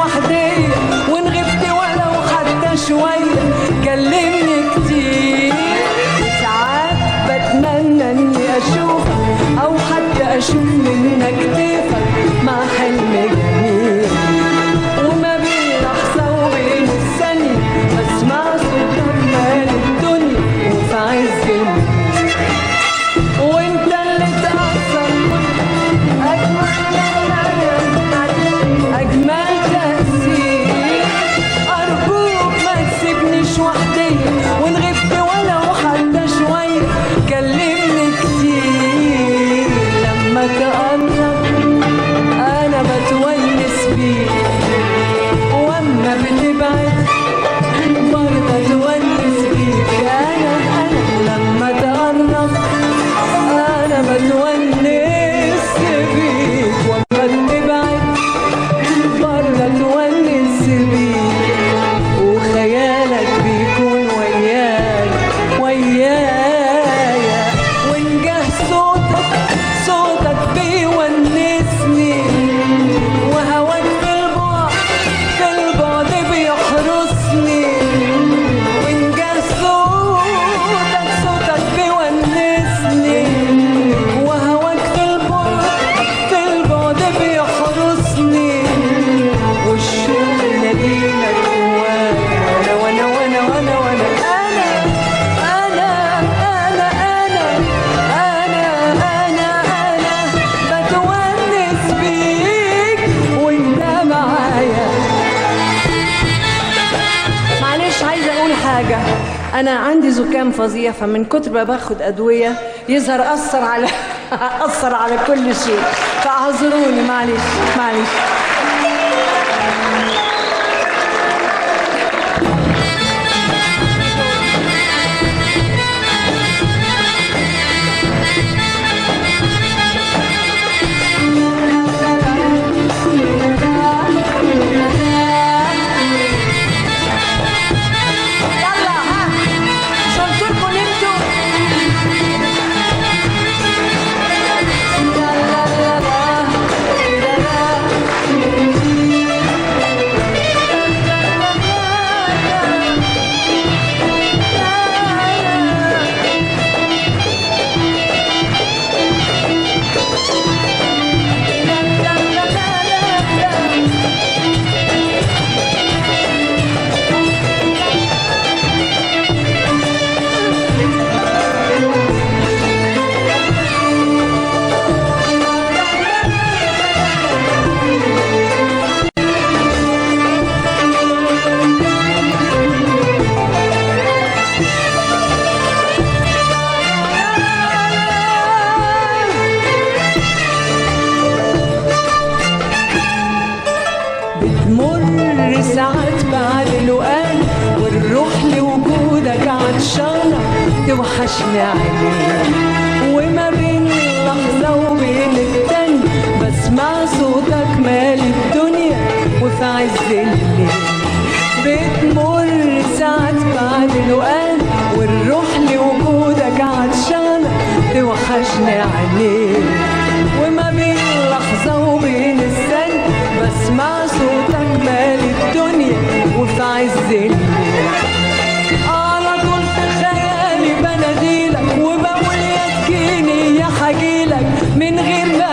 وحدي، وإن غبت ولو حتى شوية كلمني كتير. ساعات بتمنى إني أشوفك أو حتى أشوف منك كتافك مع حلم جميل، وما بين لحظة وبين الثانية بسمع صوتك مال الدنيا وفي عز الليل. وانت اللي تأثر أجمل تأثير. أرجوك ما تسيبنيش وحدي، وإن غبت ولو حتى شوية كلمني كتير. لما تقرب أنا بتونس بيك، وأما بتبعد برضه أتونس بيك. أنا لما تقرب أنا بتونس بيك، وأما بتبعد برضه أتونس بيك. وخيالك بيكون ويايا، وإن جه صوتك بيونسني، وهواك في البعد بيحرسني. وإن جه صوتك بيونسني، وهواك في البعد بيحرسني. والشوق ناديلك جوايا، وانا بتونس بيك وانت معايا. معلش عايزه اقول حاجه، انا عندي زكام فظيع، فمن كتر ما باخد ادويه يظهر اثر على كل شيء، فاعذروني. معلش. بتمر ساعات بعد الوقت، والروح لوجودك عطشانة توحشني عينيك. وما بين لحظة وبين التانية بسمع صوتك مال الدنيا وفي عز الليل. بتمر ساعات بعد الوقت، والروح لوجودك عطشانة توحشني عينيك. وما بين لحظة وبين الثانية بسمع صوتك مال الدنيا وفي عز الليل. على طول في خيالي بناديلك، وبقول يا تجيني يا حجيلك من غير ما